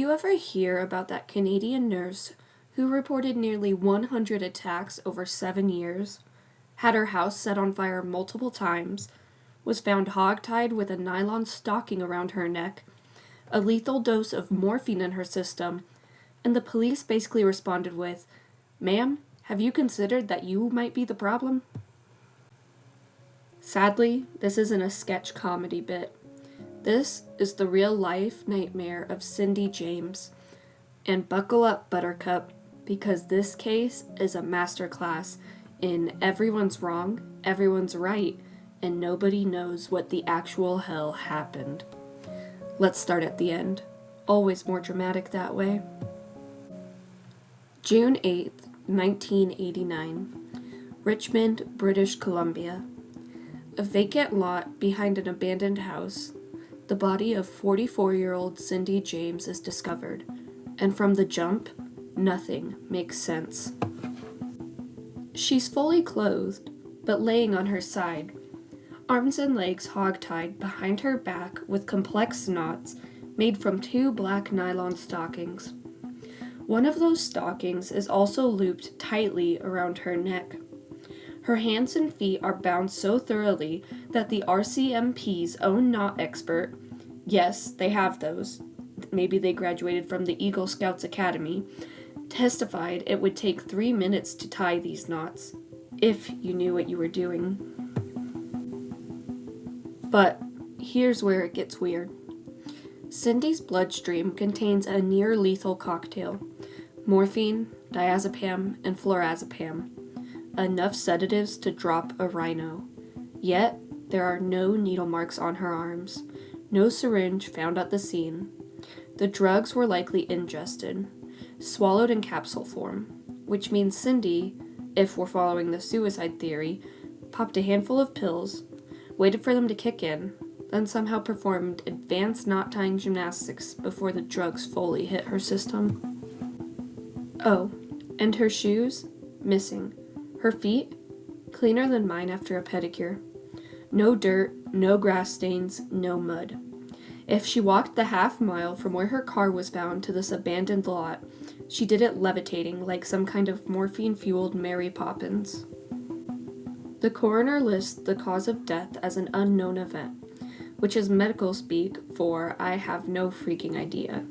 you ever hear about that Canadian nurse who reported nearly 100 attacks over 7 years, had her house set on fire multiple times, was found hogtied with a nylon stocking around her neck, a lethal dose of morphine in her system, and the police basically responded with, "Ma'am, have you considered that you might be the problem?" Sadly, this isn't a sketch comedy bit. This is the real-life nightmare of Cindy James. And buckle up, Buttercup, because this case is a masterclass in everyone's wrong, everyone's right, and nobody knows what the actual hell happened. Let's start at the end. Always more dramatic that way. June 8th, 1989. Richmond, British Columbia. A vacant lot behind an abandoned house. The body of 44-year-old Cindy James is discovered, and from the jump, nothing makes sense. She's fully clothed, but laying on her side, arms and legs hogtied behind her back with complex knots made from 2 black nylon stockings. One of those stockings is also looped tightly around her neck. Her hands and feet are bound so thoroughly that the RCMP's own knot expert, yes, they have those, maybe they graduated from the Eagle Scouts Academy, testified it would take 3 minutes to tie these knots, if you knew what you were doing. But here's where it gets weird. Cindy's bloodstream contains a near-lethal cocktail, morphine, diazepam, and flurazepam, enough sedatives to drop a rhino. Yet, there are no needle marks on her arms, no syringe found at the scene. The drugs were likely ingested, swallowed in capsule form, which means Cindy, if we're following the suicide theory, popped a handful of pills, waited for them to kick in, then somehow performed advanced knot-tying gymnastics before the drugs fully hit her system. Oh, and her shoes? Missing. Her feet? Cleaner than mine after a pedicure. No dirt, no grass stains, no mud. If she walked the half-mile from where her car was found to this abandoned lot, she did it levitating like some kind of morphine-fueled Mary Poppins. The coroner lists the cause of death as an unknown event, which is medical speak for I have no freaking idea.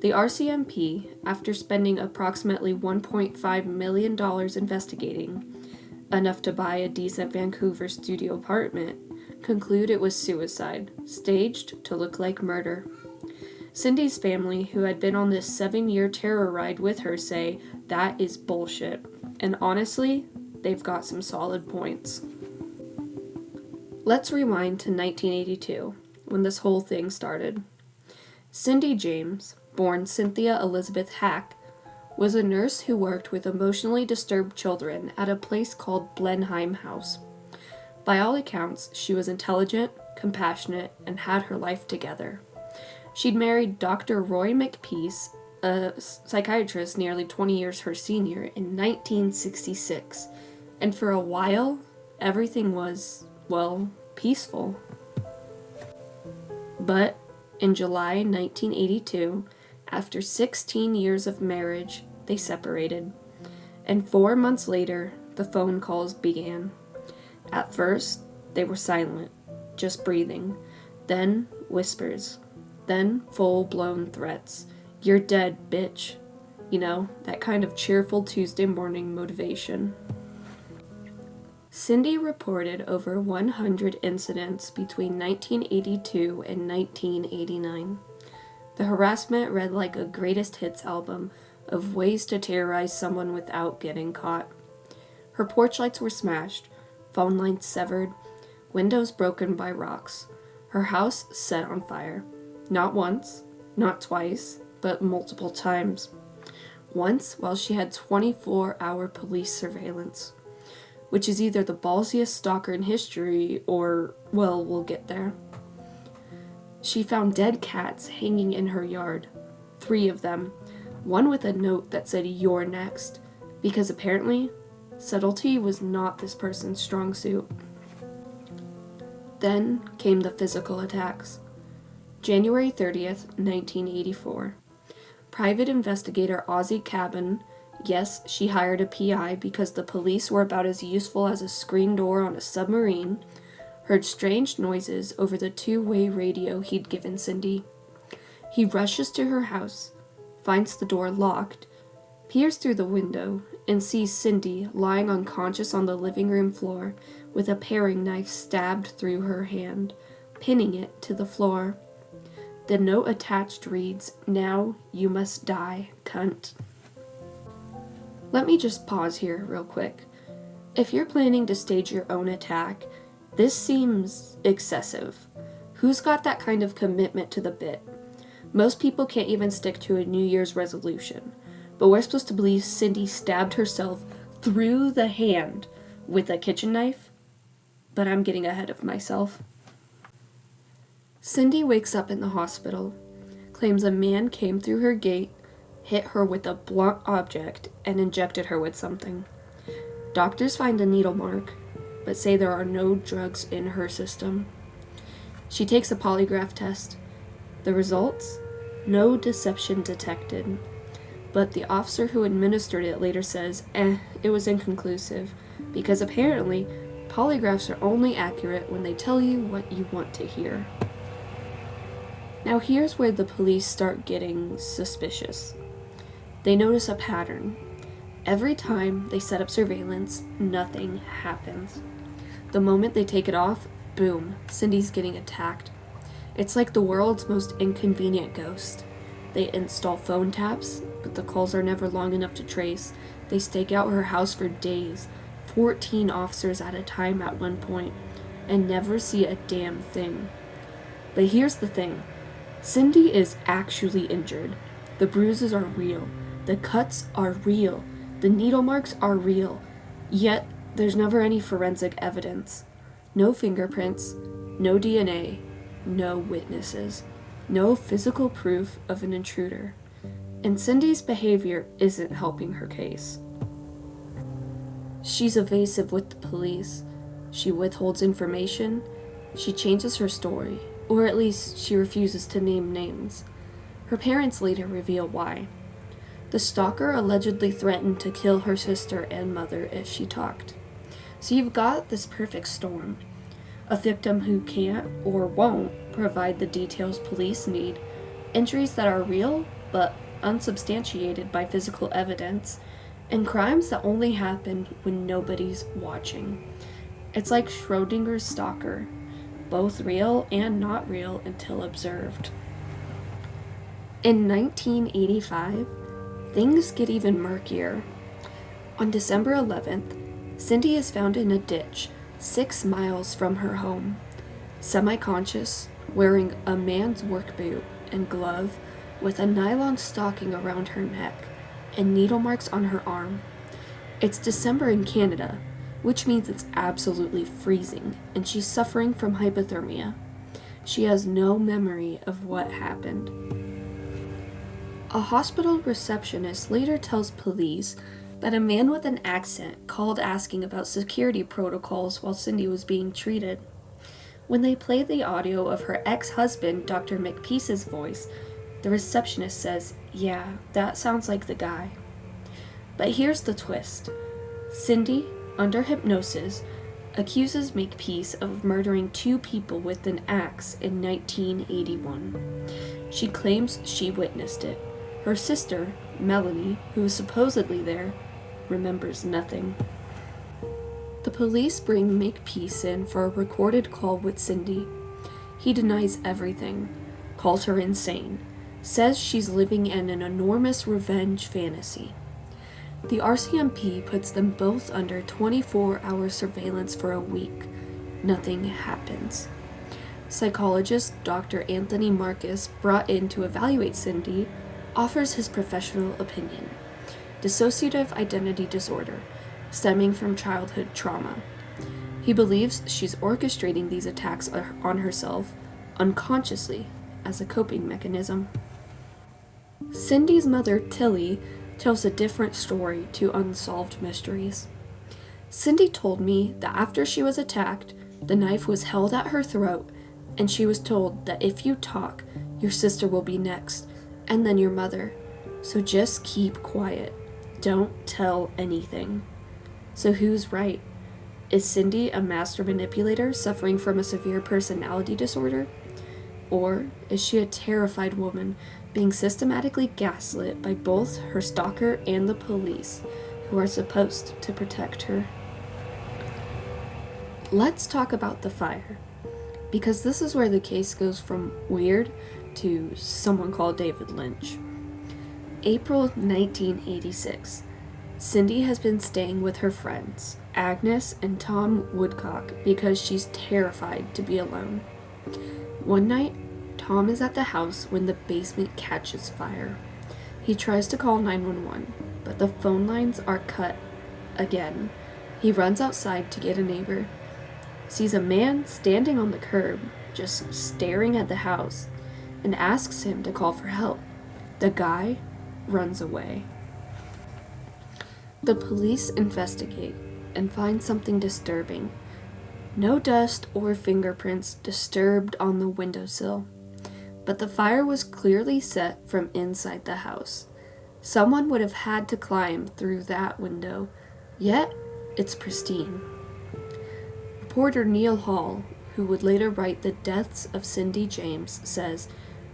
The RCMP, after spending approximately $1.5 million investigating, enough to buy a decent Vancouver studio apartment, conclude it was suicide, staged to look like murder. Cindy's family, who had been on this 7-year terror ride with her, say that is bullshit, and honestly, they've got some solid points. Let's rewind to 1982, when this whole thing started. Cindy James, born Cynthia Elizabeth Hack, was a nurse who worked with emotionally disturbed children at a place called Blenheim House. By all accounts, she was intelligent, compassionate, and had her life together. She'd married Dr. Roy McPeace, a psychiatrist nearly 20 years her senior, in 1966, and for a while, everything was, well, peaceful. But in July 1982, after 16 years of marriage, they separated, and 4 months later, the phone calls began. At first, they were silent, just breathing, then whispers, then full-blown threats. "You're dead, bitch." You know, that kind of cheerful Tuesday morning motivation. Cindy reported over 100 incidents between 1982 and 1989. The harassment read like a greatest hits album of ways to terrorize someone without getting caught. Her porch lights were smashed, phone lines severed, windows broken by rocks, her house set on fire. Not once, not twice, but multiple times. Once while she had 24-hour police surveillance, which is either the ballsiest stalker in history or, well, we'll get there. She found dead cats hanging in her yard, 3 of them, one with a note that said, "You're next," because apparently, subtlety was not this person's strong suit. Then came the physical attacks. January 30th, 1984. Private investigator Ozzy Cabin, yes, she hired a PI because the police were about as useful as a screen door on a submarine, heard strange noises over the two-way radio he'd given Cindy. He rushes to her house, finds the door locked, peers through the window, and sees Cindy lying unconscious on the living room floor with a paring knife stabbed through her hand, pinning it to the floor. The note attached reads, "Now you must die, cunt." Let me just pause here real quick. If you're planning to stage your own attack, this seems excessive. Who's got that kind of commitment to the bit? Most people can't even stick to a New Year's resolution, but we're supposed to believe Cindy stabbed herself through the hand with a kitchen knife? But I'm getting ahead of myself. Cindy wakes up in the hospital, claims a man came through her gate, hit her with a blunt object, and injected her with something. Doctors find a needle mark, but say there are no drugs in her system. She takes a polygraph test. The results? No deception detected. But the officer who administered it later says, it was inconclusive, because apparently polygraphs are only accurate when they tell you what you want to hear. Now here's where the police start getting suspicious. They notice a pattern. Every time they set up surveillance, nothing happens. The moment they take it off, boom, Cindy's getting attacked. It's like the world's most inconvenient ghost. They install phone taps, but the calls are never long enough to trace. They stake out her house for days, 14 officers at a time at one point, and never see a damn thing. But here's the thing. Cindy is actually injured. The bruises are real. The cuts are real. The needle marks are real. Yet, there's never any forensic evidence. No fingerprints, no DNA, no witnesses, no physical proof of an intruder. And Cindy's behavior isn't helping her case. She's evasive with the police. She withholds information. She changes her story. Or at least she refuses to name names. Her parents later reveal why. The stalker allegedly threatened to kill her sister and mother if she talked. So you've got this perfect storm. A victim who can't or won't provide the details police need, injuries that are real but unsubstantiated by physical evidence, and crimes that only happen when nobody's watching. It's like Schrodinger's stalker. Both real and not real until observed. In 1985, things get even murkier. On December 11th, Cindy is found in a ditch 6 miles from her home, semi-conscious, wearing a man's work boot and glove with a nylon stocking around her neck and needle marks on her arm. It's December in Canada, which means it's absolutely freezing, and she's suffering from hypothermia. She has no memory of what happened. A hospital receptionist later tells police that a man with an accent called asking about security protocols while Cindy was being treated. When they play the audio of her ex-husband, Dr. McPeace's voice, the receptionist says, "Yeah, that sounds like the guy." But here's the twist. Cindy, under hypnosis, accuses Makepeace of murdering 2 people with an axe in 1981. She claims she witnessed it. Her sister, Melanie, who was supposedly there, remembers nothing. The police bring Makepeace in for a recorded call with Cindy. He denies everything, calls her insane, says she's living in an enormous revenge fantasy. The RCMP puts them both under 24-hour surveillance for a week. Nothing happens. Psychologist Dr. Anthony Marcus, brought in to evaluate Cindy, offers his professional opinion. Dissociative identity disorder, stemming from childhood trauma. He believes she's orchestrating these attacks on herself unconsciously as a coping mechanism. Cindy's mother, Tilly, tells a different story to Unsolved Mysteries. Cindy told me that after she was attacked, the knife was held at her throat, and she was told that if you talk, your sister will be next, and then your mother. So just keep quiet. Don't tell anything. So who's right? Is Cindy a master manipulator suffering from a severe personality disorder? Or is she a terrified woman being systematically gaslit by both her stalker and the police, who are supposed to protect her? Let's talk about the fire, because this is where the case goes from weird to someone called David Lynch. April 1986. Cindy has been staying with her friends, Agnes and Tom Woodcock, because she's terrified to be alone. One night, Tom is at the house when the basement catches fire. He tries to call 911, but the phone lines are cut again. He runs outside to get a neighbor, sees a man standing on the curb, just staring at the house, and asks him to call for help. The guy runs away. The police investigate and find something disturbing. No dust or fingerprints disturbed on the windowsill, but the fire was clearly set from inside the house. Someone would have had to climb through that window, yet it's pristine. Reporter Neil Hall, who would later write The Deaths of Cindy James, says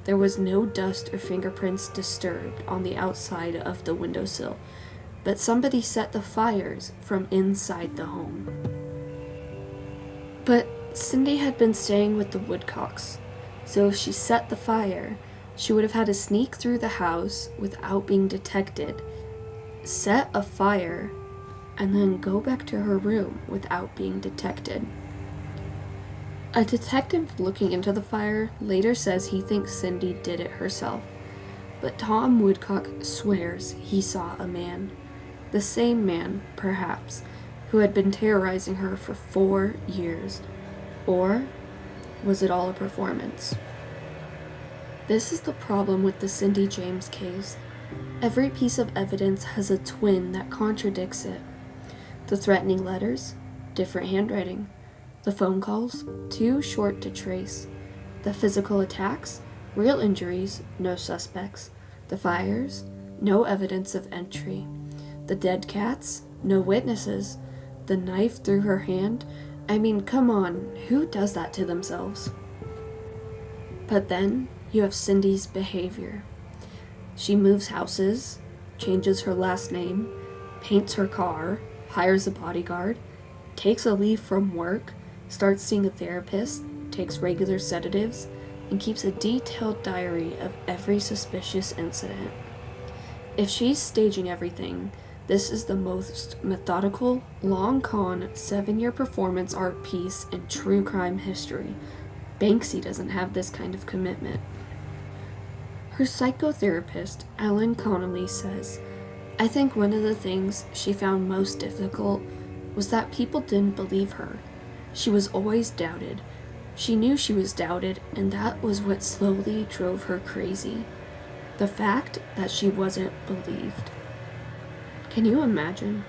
there was no dust or fingerprints disturbed on the outside of the windowsill, but somebody set the fires from inside the home. But Cindy had been staying with the Woodcocks, so if she set the fire, she would have had to sneak through the house without being detected, set a fire, and then go back to her room without being detected. A detective looking into the fire later says he thinks Cindy did it herself, but Tom Woodcock swears he saw a man. The same man, perhaps, who had been terrorizing her for 4 years. Or was it all a performance? This is the problem with the Cindy James case. Every piece of evidence has a twin that contradicts it. The threatening letters, different handwriting. The phone calls, too short to trace. The physical attacks, real injuries, no suspects. The fires, no evidence of entry. The dead cats, no witnesses. The knife through her hand. I mean, come on, who does that to themselves? But then you have Cindy's behavior. She moves houses, changes her last name, paints her car, hires a bodyguard, takes a leave from work, starts seeing a therapist, takes regular sedatives, and keeps a detailed diary of every suspicious incident. If she's staging everything, this is the most methodical, long-con, 7-year performance art piece in true crime history. Banksy doesn't have this kind of commitment. Her psychotherapist, Ellen Connolly, says, "I think one of the things she found most difficult was that people didn't believe her. She was always doubted. She knew she was doubted, and that was what slowly drove her crazy. The fact that she wasn't believed." Can you imagine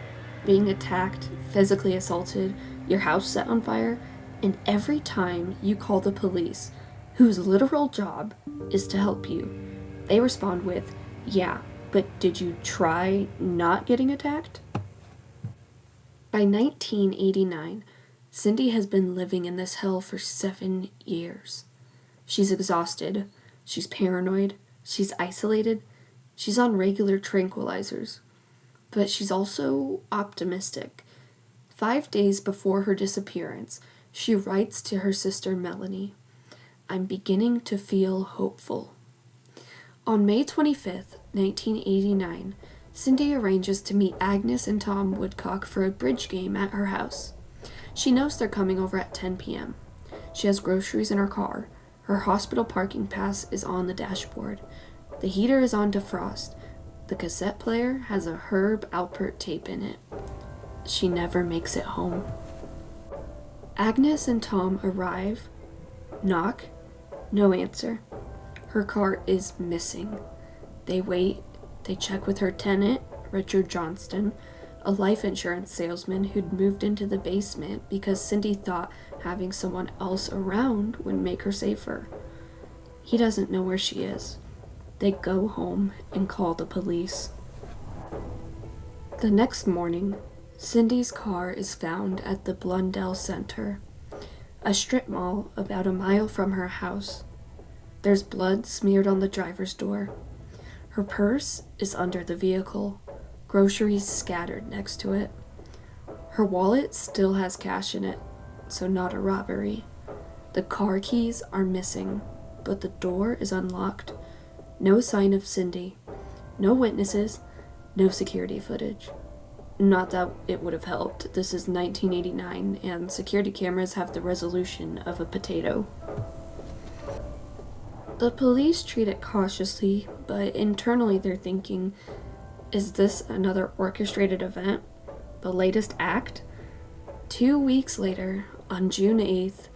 being attacked, physically assaulted, your house set on fire, and every time you call the police, whose literal job is to help you, they respond with, "Yeah, but did you try not getting attacked?" By 1989, Cindy has been living in this hell for 7 years. She's exhausted, she's paranoid, she's isolated, she's on regular tranquilizers. But she's also optimistic. 5 days before her disappearance, she writes to her sister Melanie, "I'm beginning to feel hopeful." On May 25th, 1989, Cindy arranges to meet Agnes and Tom Woodcock for a bridge game at her house. She knows they're coming over at 10 p.m. She has groceries in her car. Her hospital parking pass is on the dashboard. The heater is on defrost. The cassette player has a Herb Alpert tape in it. She never makes it home. Agnes and Tom arrive, knock, no answer. Her car is missing. They wait, they check with her tenant, Richard Johnston, a life insurance salesman who'd moved into the basement because Cindy thought having someone else around would make her safer. He doesn't know where she is. They go home and call the police. The next morning, Cindy's car is found at the Blundell Center, a strip mall about a mile from her house. There's blood smeared on the driver's door. Her purse is under the vehicle, groceries scattered next to it. Her wallet still has cash in it, so not a robbery. The car keys are missing, but the door is unlocked. No sign of Cindy. No witnesses. No security footage. Not that it would have helped. This is 1989, and security cameras have the resolution of a potato. The police treat it cautiously, but internally they're thinking, is this another orchestrated event? The latest act? 2 weeks later, on June 8th,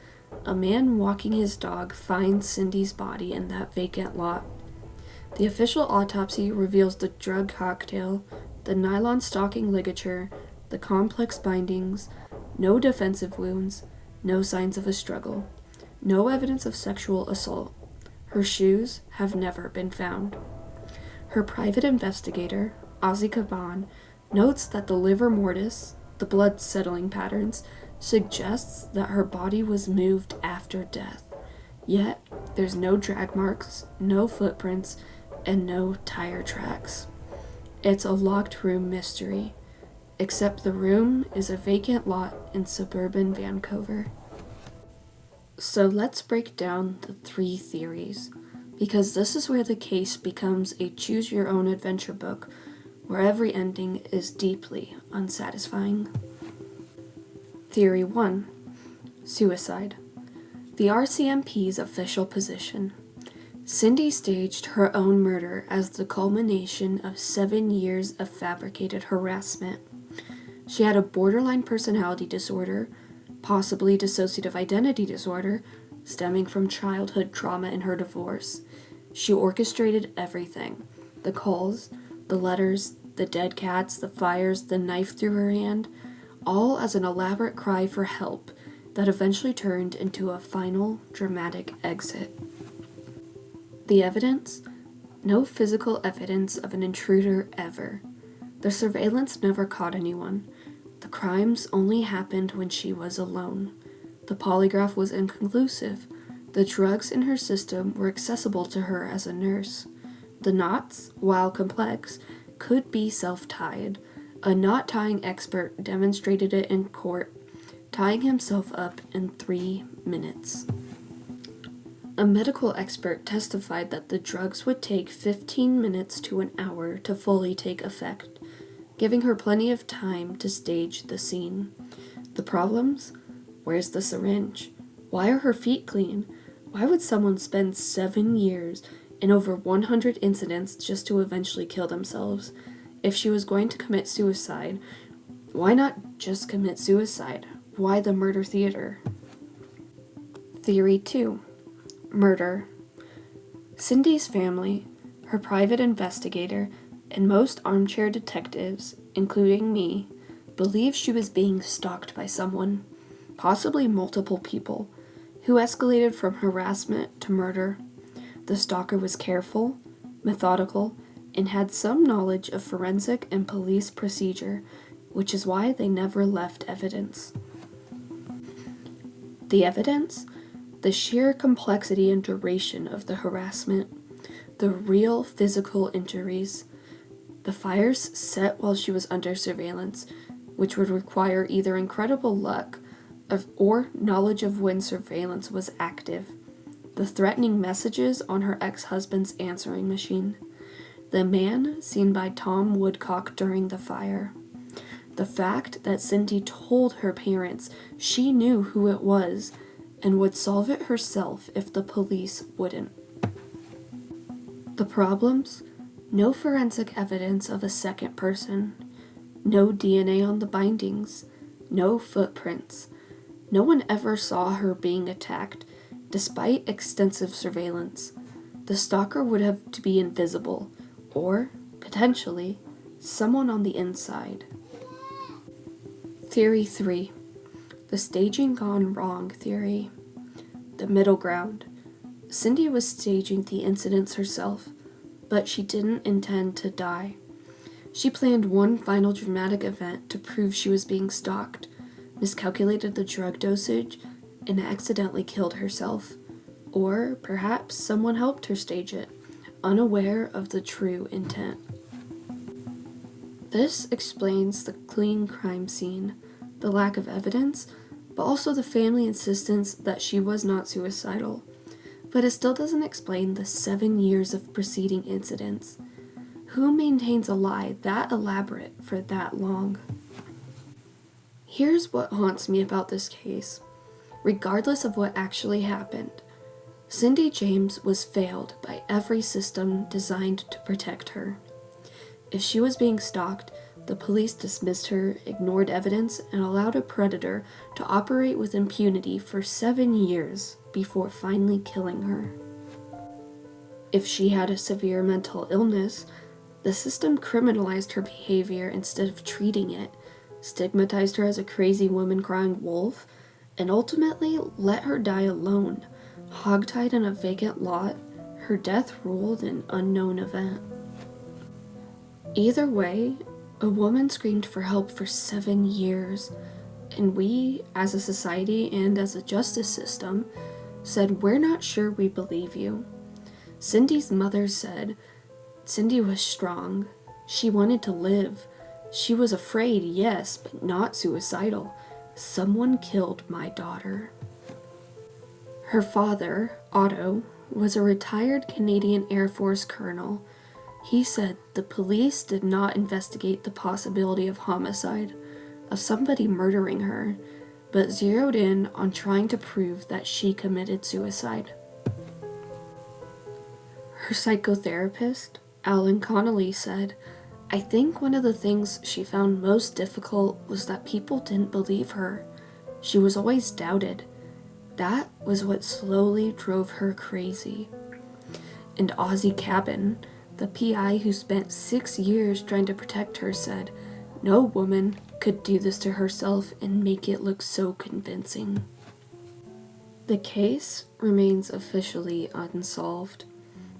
a man walking his dog finds Cindy's body in that vacant lot. The official autopsy reveals the drug cocktail, the nylon stalking ligature, the complex bindings, no defensive wounds, no signs of a struggle, no evidence of sexual assault. Her shoes have never been found. Her private investigator, Ozzy Caban, notes that the livor mortis, the blood settling patterns, suggests that her body was moved after death. Yet, there's no drag marks, no footprints, and no tire tracks. It's a locked room mystery, except the room is a vacant lot in suburban Vancouver. So let's break down the 3 theories, because this is where the case becomes a choose-your-own-adventure book, where every ending is deeply unsatisfying. Theory 1. Suicide. The RCMP's official position. Cindy staged her own murder as the culmination of 7 years of fabricated harassment. She had a borderline personality disorder, possibly dissociative identity disorder, stemming from childhood trauma in her divorce. She orchestrated everything: the calls, the letters, the dead cats, the fires, the knife through her hand, all as an elaborate cry for help that eventually turned into a final, dramatic exit. The evidence? No physical evidence of an intruder ever. The surveillance never caught anyone. The crimes only happened when she was alone. The polygraph was inconclusive. The drugs in her system were accessible to her as a nurse. The knots, while complex, could be self-tied. A knot-tying expert demonstrated it in court, tying himself up in 3 minutes. A medical expert testified that the drugs would take 15 minutes to an hour to fully take effect, giving her plenty of time to stage the scene. The problems? Where's the syringe? Why are her feet clean? Why would someone spend 7 years and over 100 incidents just to eventually kill themselves? If she was going to commit suicide, why not just commit suicide? Why the murder theater? Theory 2. Murder. Cindy's family, her private investigator, and most armchair detectives, including me, believe she was being stalked by someone, possibly multiple people, who escalated from harassment to murder. The stalker was careful, methodical, and had some knowledge of forensic and police procedure, which is why they never left evidence. The evidence? The sheer complexity and duration of the harassment, the real physical injuries, the fires set while she was under surveillance, which would require either incredible luck or knowledge of when surveillance was active, the threatening messages on her ex-husband's answering machine, the man seen by Tom Woodcock during the fire, the fact that Cindy told her parents she knew who it was and would solve it herself if the police wouldn't. The problems? No forensic evidence of a second person, no DNA on the bindings, no footprints. No one ever saw her being attacked, despite extensive surveillance. The stalker would have to be invisible, or, potentially, someone on the inside. Theory 3. The staging gone wrong theory. The middle ground. Cindy was staging the incidents herself, but she didn't intend to die. She planned one final dramatic event to prove she was being stalked, miscalculated the drug dosage, and accidentally killed herself. Or perhaps someone helped her stage it, unaware of the true intent. This explains the clean crime scene, the lack of evidence, but also the family insistence that she was not suicidal. But it still doesn't explain the 7 years of preceding incidents. Who maintains a lie that elaborate for that long? Here's what haunts me about this case. Regardless of what actually happened, Cindy James was failed by every system designed to protect her. If she was being stalked, the police dismissed her, ignored evidence, and allowed a predator to operate with impunity for 7 years before finally killing her. If she had a severe mental illness, the system criminalized her behavior instead of treating it, stigmatized her as a crazy woman crying wolf, and ultimately let her die alone, hogtied in a vacant lot, her death ruled an unknown event. Either way, a woman screamed for help for 7 years, and we, as a society and as a justice system, said, "We're not sure we believe you." Cindy's mother said, "Cindy was strong. She wanted to live. She was afraid, yes, but not suicidal. Someone killed my daughter." Her father, Otto, was a retired Canadian Air Force colonel. He said the police did not investigate the possibility of homicide, of somebody murdering her, but zeroed in on trying to prove that she committed suicide. Her psychotherapist, Alan Connolly, said, "I think one of the things she found most difficult was that people didn't believe her. She was always doubted. That was what slowly drove her crazy." And Ozzy Cabin, the PI who spent 6 years trying to protect her, said, "No woman could do this to herself and make it look so convincing." The case remains officially unsolved.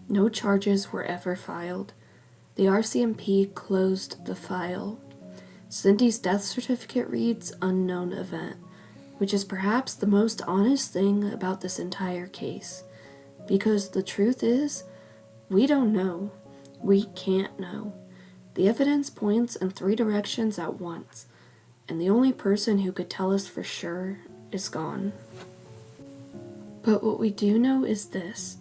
No charges were ever filed. The RCMP closed the file. Cindy's death certificate reads unknown event, which is perhaps the most honest thing about this entire case. Because the truth is, we don't know. We can't know. The evidence points in 3 directions at once, and the only person who could tell us for sure is gone. But what we do know is this.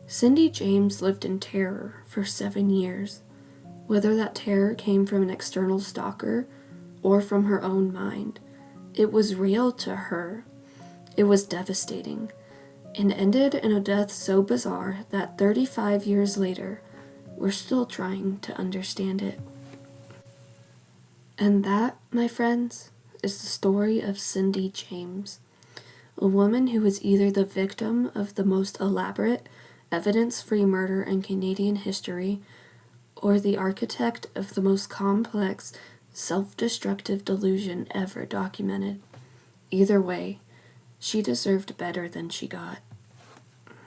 Cindy James lived in terror for 7 years. Whether that terror came from an external stalker or from her own mind, it was real to her. It was devastating, and ended in a death so bizarre that 35 years later, we're still trying to understand it. And that, my friends, is the story of Cindy James, a woman who was either the victim of the most elaborate, evidence-free murder in Canadian history, or the architect of the most complex, self-destructive delusion ever documented. Either way, she deserved better than she got.